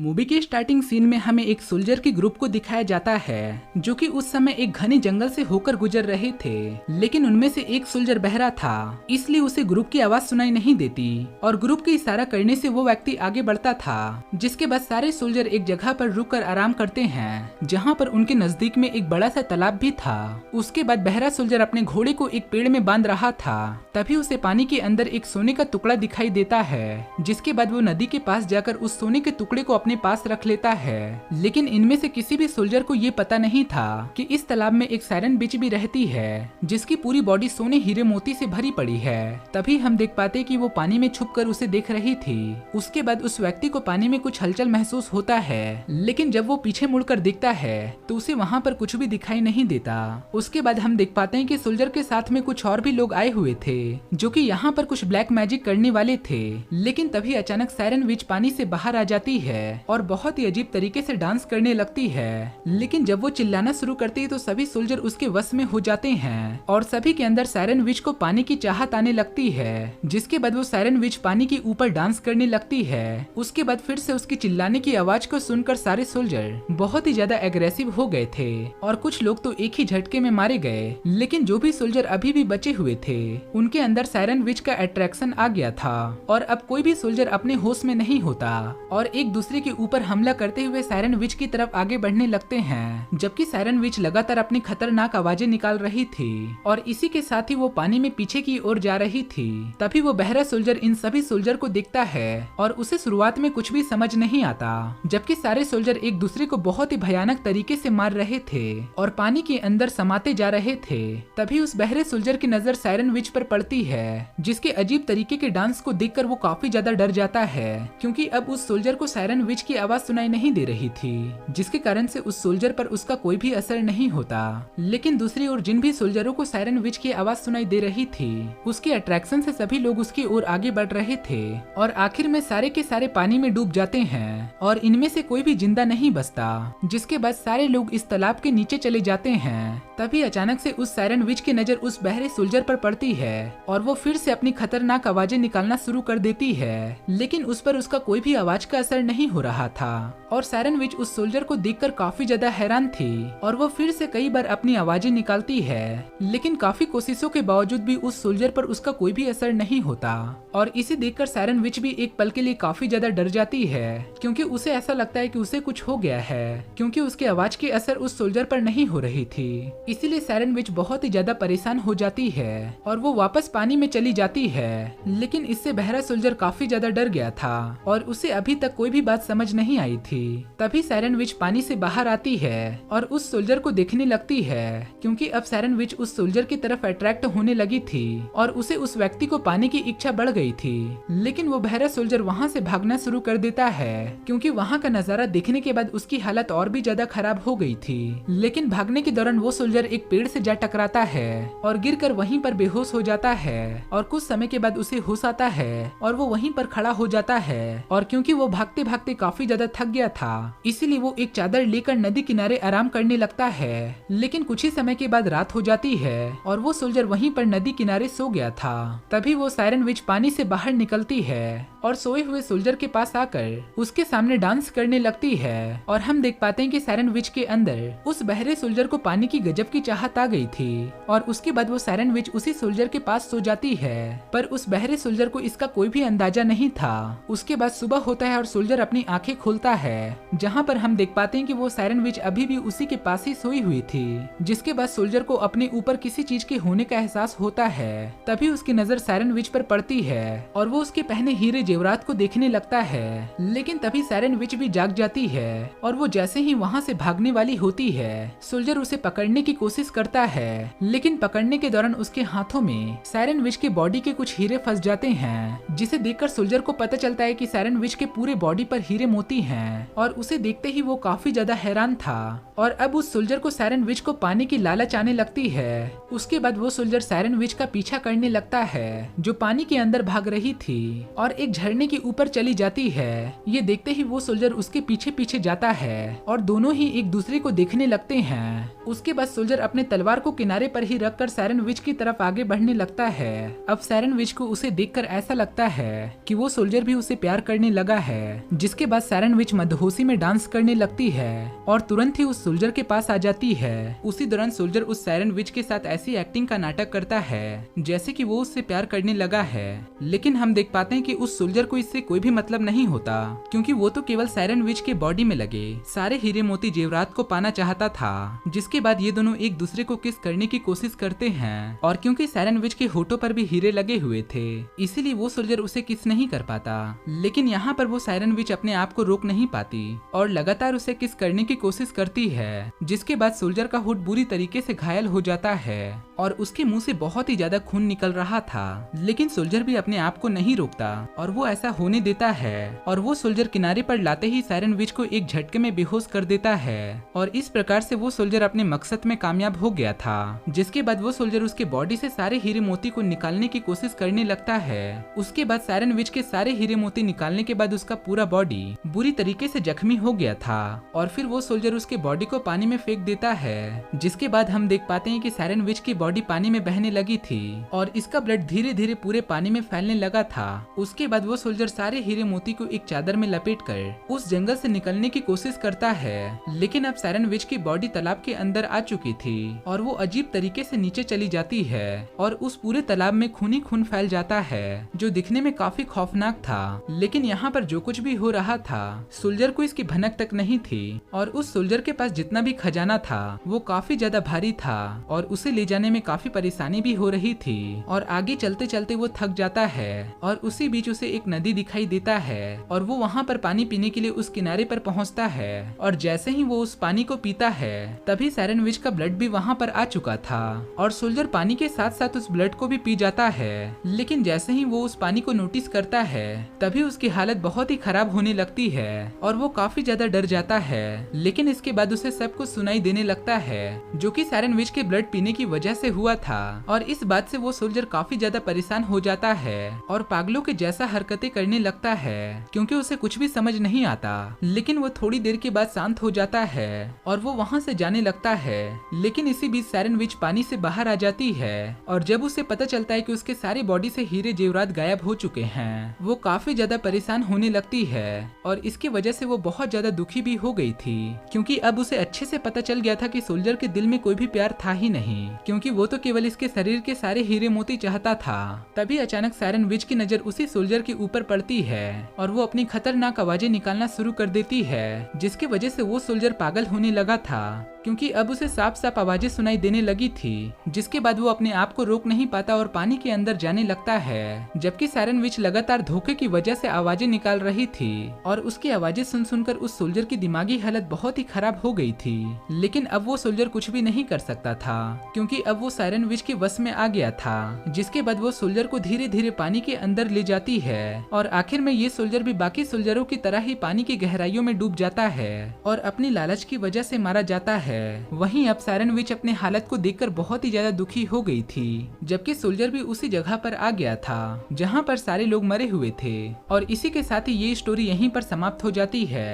Movie के starting scene में हमें एक सोल्जर के ग्रुप को दिखाया जाता है जो कि उस समय एक घने जंगल से होकर गुजर रहे थे, लेकिन उनमें से एक सोल्जर बहरा था, इसलिए उसे ग्रुप की आवाज सुनाई नहीं देती और ग्रुप के इशारा करने से वो व्यक्ति आगे बढ़ता था। जिसके बाद सारे सोल्जर एक जगह पर रुककर आराम करते हैं जहाँ पर उनके नजदीक में एक बड़ा सा तालाब भी था। उसके बाद बहरा सोल्जर अपने घोड़े को एक पेड़ में बांध रहा था, तभी उसे पानी के अंदर एक सोने का टुकड़ा दिखाई देता है। जिसके बाद वो नदी के पास जाकर उस सोने के टुकड़े को अपने पास रख लेता है, लेकिन इनमें से किसी भी सोल्जर को ये पता नहीं था कि इस तालाब में एक सायरन बिच भी रहती है जिसकी पूरी बॉडी सोने हीरे मोती से भरी पड़ी है। तभी हम देख पाते कि वो पानी में छुपकर उसे देख रही थी। उसके बाद उस व्यक्ति को पानी में कुछ हलचल महसूस होता है, लेकिन जब वो पीछे मुड़कर देखता है तो उसे वहाँ पर कुछ भी दिखाई नहीं देता। उसके बाद हम देख पाते हैं कि सोल्जर के साथ में कुछ और भी लोग आए हुए थे जो कि यहाँ पर कुछ ब्लैक मैजिक करने वाले थे, लेकिन तभी अचानक सायरन विच पानी से बाहर आ जाती है और बहुत ही अजीब तरीके से डांस करने लगती है। लेकिन जब वो चिल्लाना शुरू करती है तो सभी सोल्जर उसके वश में हो जाते हैं और सभी के अंदर सायरन विच को पाने की चाहत आने लगती है। जिसके बाद वो सायरन विच पानी के ऊपर डांस करने लगती है। उसके बाद फिर से उसकी चिल्लाने की आवाज को सुनकर सारे सोल्जर बहुत ही ज्यादा एग्रेसिव हो गए थे और कुछ लोग तो एक ही झटके में मारे गए, लेकिन जो भी सोल्जर अभी भी बचे हुए थे उनके अंदर सायरन विच का अट्रैक्शन आ गया था और अब कोई भी सोल्जर अपने होश में नहीं होता और एक दूसरे के ऊपर हमला करते हुए सायरन विच की तरफ आगे बढ़ने लगते हैं। जबकि सायरन विच लगातार अपनी खतरनाक आवाजें निकाल रही थी और इसी के साथ ही वो पानी में पीछे की ओर जा रही थी। तभी वो बहरा सोल्जर इन सभी सोल्जर को देखता है और उसे शुरुआत में कुछ भी समझ नहीं आता, जबकि सारे सोल्जर एक दूसरे को बहुत ही भयानक तरीके से मार रहे थे और पानी के अंदर समाते जा रहे थे। तभी उस बहरे सोल्जर की नजर सायरन विच पर पड़ती है जिसके अजीब तरीके के डांस को देखकर वो काफी ज्यादा डर जाता है, क्योंकि अब उस सोल्जर को सायरन विच की आवाज सुनाई नहीं दे रही थी, जिसके कारण से उस सोल्जर पर उसका कोई भी असर नहीं होता। लेकिन दूसरी ओर जिन भी सोल्जरों को सायरन विच की आवाज सुनाई दे रही थी उसके अट्रैक्शन से सभी लोग उसकी ओर आगे बढ़ रहे थे और आखिर में सारे के सारे पानी में डूब जाते हैं और इनमें से कोई भी जिंदा नहीं बचता। जिसके बाद सारे लोग इस तालाब के नीचे चले जाते हैं। तभी अचानक से उस सायरन विच की नजर उस बहरे सोल्जर पर पड़ती है और वो फिर से अपनी खतरनाक आवाजें निकालना शुरू कर देती है, लेकिन उस पर उसका कोई भी आवाज का असर नहीं हो रहा था और सायरन विच उस सोल्जर को देखकर काफी ज्यादा हैरान थी और वो फिर से कई बार अपनी आवाजें निकालती है, लेकिन काफी कोशिशों के बावजूद भी उस सोल्जर पर उसका कोई भी असर नहीं होता। और इसे देखकर सायरन विच भी एक पल के लिए काफी ज्यादा डर जाती है, क्योंकि उसे ऐसा लगता है कि उसे कुछ हो गया है, क्योंकि उसके आवाज की असर उस सोल्जर पर नहीं हो रही थी। इसीलिए सायरन विच बहुत ही ज्यादा परेशान हो जाती है और वो वापस पानी में चली जाती है। लेकिन इससे बहरा सोल्जर काफी ज्यादा डर गया था और उसे अभी तक कोई भी बात समझ नहीं आई थी। तभी सायरन विच पानी से बाहर आती है और उस सोल्जर को देखने लगती है, क्योंकि अब सायरन विच उस सोल्जर की तरफ अट्रैक्ट होने लगी थी और उसे उस व्यक्ति को पाने की इच्छा बढ़ गई थी। लेकिन वो बहरा सोल्जर वहाँ से भागना शुरू कर देता है, क्योंकि वहाँ का नजारा देखने के बाद उसकी हालत और भी ज्यादा खराब हो गई थी। लेकिन भागने के दौरान वो सोल्जर एक पेड़ से जा टकराता है और गिरकर वहीं पर बेहोश हो जाता है और कुछ समय के बाद उसे होश आता है और वो वहीं पर खड़ा हो जाता है। और क्योंकि वो भागते भागते काफी ज्यादा थक गया था, इसीलिए वो एक चादर लेकर नदी किनारे आराम करने लगता है। लेकिन कुछ ही समय के बाद रात हो जाती है और वो सोल्जर वहीं पर नदी किनारे सो गया था। तभी वो सायरन विच पानी से बाहर निकलती है और सोए हुए सोल्जर के पास आकर उसके सामने डांस करने लगती है और हम देख पाते हैं कि सायरन विच के अंदर उस बहरे सोल्जर को पानी की गजब की चाहत आ गई थी और उसके बाद वो सायरन विच उसी सोल्जर के पास सो जाती है। पर उस बहरे सोल्जर को इसका कोई भी अंदाजा नहीं था। उसके बाद सुबह होता है और सोल्जर अपनी आंखें खोलता है, जहाँ पर हम देख पाते हैं कि वो सायरन विच अभी भी उसी के पास ही सोई हुई थी। जिसके बाद सोल्जर को अपने ऊपर किसी चीज के होने का एहसास होता है। तभी उसकी नजर सायरन विच पर पड़ती है और वो उसके पहने हीरे जेवरात को देखने लगता है। लेकिन तभी सायरन विच भी जाग जाती है और वो जैसे ही वहाँ से भागने वाली होती है, सोल्जर उसे पकड़ने की कोशिश करता है, लेकिन पकड़ने के दौरान उसके हाथों में सायरन विच के बॉडी के कुछ हीरे फंस जाते हैं, जिसे देखकर सोल्जर को पता चलता है कि सायरन विच के पूरे बॉडी पर हीरे मोती हैं और उसे देखते ही वो काफी ज्यादा हैरान था और अब उस सोल्जर को सायरन विच को पाने की लालच आने लगती है। उसके बाद वो सोल्जर सायरन विच का पीछा करने लगता है जो पानी के अंदर भाग रही थी और एक झरने के ऊपर चली जाती है। ये देखते ही वो सोल्जर उसके पीछे पीछे जाता है और दोनों ही एक दूसरे को देखने लगते हैं। उसके बाद सोल्जर अपने तलवार को किनारे पर ही रखकर सायरन विच की तरफ आगे बढ़ने लगता है। अब सायरन विच को उसे देखकर ऐसा लगता है कि वो सोल्जर भी उसे प्यार करने लगा है। जिसके बाद सायरन विच मदहोशी में डांस करने लगती है और तुरंत ही उस सोल्जर के पास आ जाती है। उसी दौरान सोल्जर उस सायरन विच के साथ ऐसी एक्टिंग का नाटक करता है जैसे कि वो उससे प्यार करने लगा है। लेकिन हम देख पाते हैं कि उस सोल्जर को इससे कोई भी मतलब नहीं होता, क्योंकि वो तो केवल सायरन विच के बॉडी में लगे सारे हीरे मोती जेवरात को पाना चाहता था। जिसके बाद ये दोनों एक दूसरे को किस करने की कोशिश करते हैं और क्योंकि सायरन विच के होठों पर भी हीरे लगे हुए थे इसीलिए वो सोल्जर उसे किस नहीं कर पाता। लेकिन यहाँ पर वो सायरन विच अपने आप को रोक नहीं पाती और लगातार उसे किस करने की कोशिश करती है। जिसके बाद सोल्जर का होठ बुरी तरीके से घायल हो जाता है और उसके मुंह से बहुत ही ज्यादा खून निकल रहा था। लेकिन सोल्जर भी अपने आप को नहीं रोकता और वो ऐसा होने देता है और वो सोल्जर किनारे पर लाते ही सायरन विच को एक झटके में बेहोश कर देता है और इस प्रकार से वो सोल्जर अपने मकसद में कामयाब हो गया था। जिसके बाद वो सोल्जर उसके बॉडी से सारे हीरे मोती को निकालने की कोशिश करने लगता है। उसके बाद सायरन विच के सारे हीरे मोती निकालने के बाद उसका पूरा बॉडी बुरी तरीके से जख्मी हो गया था और फिर वो सोल्जर उसके बॉडी को पानी में फेंक देता है। जिसके बाद हम देख पाते हैं कि सायरन विच की बॉडी पानी में बहने लगी थी और इसका ब्लड धीरे धीरे पूरे पानी में फैलने लगा था। उसके बाद वो सोल्जर सारे हीरे मोती को एक चादर में लपेटकर उस जंगल से निकलने की कोशिश करता है। लेकिन अब सायरन विच की बॉडी तालाब के अंदर आ चुकी थी और वो अजीब तरीके से नीचे चली जाती है और उस पूरे तालाब में खून ही खून फैल जाता है जो दिखने में काफी खौफनाक था। लेकिन यहाँ पर जो कुछ भी हो रहा था सोल्जर को इसकी भनक तक नहीं थी और उस सोल्जर के पास जितना भी खजाना था वो काफी ज्यादा भारी था और उसे ले जाने में काफी परेशानी भी हो रही थी और आगे चलते चलते वो थक जाता है और उसी बीच उसे एक नदी दिखाई देता है और वो वहाँ पर पानी पीने के लिए उस किनारे पर पहुँचता है और जैसे ही वो उस पानी को पीता है तभी सायरन विच का ब्लड भी वहाँ पर आ चुका था और सोल्जर पानी के साथ साथ उस ब्लड को भी पी जाता है। लेकिन जैसे ही वो उस पानी को नोटिस करता है तभी उसकी हालत बहुत ही खराब होने लगती है और वो काफी ज्यादा डर जाता है। लेकिन इसके बाद उसे सब कुछ सुनाई देने लगता है जो कि सायरन विच के ब्लड पीने की वजह से हुआ था और इस बात से वो सोल्जर काफी ज्यादा परेशान हो जाता है और पागलों के जैसा हरकतें करने लगता है क्योंकि उसे कुछ भी समझ नहीं आता। लेकिन वो थोड़ी देर के बाद शांत हो जाता है और वो वहाँ से जाने लगता है। लेकिन इसी बीच सायरन विच पानी से बाहर आ जाती है और जब उसे पता चलता है कि उसके सारी बॉडी से हीरे जेवरात गायब हो चुके हैं वो काफी ज्यादा परेशान होने लगती है और इसकी वजह से वो बहुत ज्यादा दुखी भी हो गई थी क्योंकि अब उसे अच्छे से पता चल गया था कि सोल्जर के दिल में कोई भी प्यार था ही नहीं क्योंकि वो तो केवल इसके शरीर के सारे हीरे मोती चाहता था। तभी अचानक सायरन विच की नजर उसी सोल्जर के ऊपर पड़ती है और वो अपनी खतरनाक आवाजें निकालना शुरू कर देती है जिसकी वजह से वो सोल्जर पागल होने लगा था क्योंकि अब उसे साफ साफ आवाजें सुनाई देने लगी थी। जिसके बाद वो अपने आप को रोक नहीं पाता और पानी के अंदर जाने लगता है जबकि सायरन विच लगातार धोखे की वजह से आवाजें निकाल रही थी और उसकी आवाजें सुन सुनकर उस सोल्जर की दिमागी हालत बहुत ही खराब हो गई थी। लेकिन अब वो सोल्जर कुछ भी नहीं कर सकता था क्योंकि अब वो सायरन विच के वश में आ गया था। जिसके बाद वो सोल्जर को धीरे धीरे पानी के अंदर ले जाती है और आखिर में ये सोल्जर भी बाकी सोल्जरों की तरह ही पानी की गहराइयों में डूब जाता है और अपनी लालच की वजह से मारा जाता है। वहीं अब सायरन विच अपने हालत को देखकर बहुत ही ज्यादा दुखी हो गई थी जबकि सोल्जर भी उसी जगह पर आ गया था जहां पर सारे लोग मरे हुए थे। और इसी के साथ ही ये स्टोरी यहीं पर समाप्त हो जाती है।